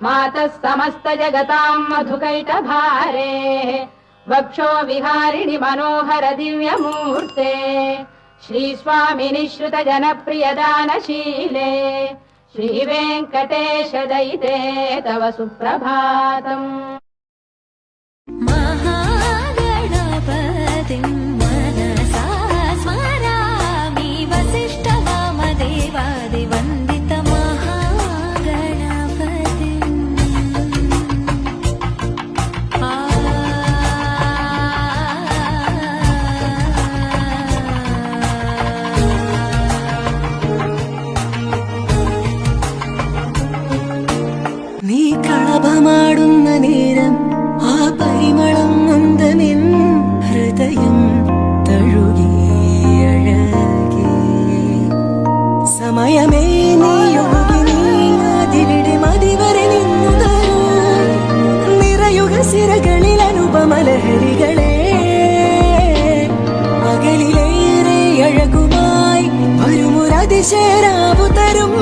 मातः समस्त जगताम् मधुकैटभारे वक्षो विहारिणि मनोहर दिव्यमूर्ते श्रीस्वामिनि श्रुत जनप्रियदानशीले श्रीवेङ्कटेश दयिते तव सुप्रभातम्। महागणपतिम् मनसा स्मरामि वसिष्ठवामदेवादिवन्दित महागणपतिम्। നീ കളഭമാടുന്ന നേരം ആ പരിമളം നന്ദനിൻ ഹൃദയം തഴുകിയഴകേ സമയമേ നീയൊഴുകി നീ അതിവിടെ മതിവരെ നിന്നു തരൂ നിറയുക സിരകളിൽ അനുപമലഹരികളെ അകലിലേറെ അഴകുമായി വരുമൊരതിശയരാവു തരും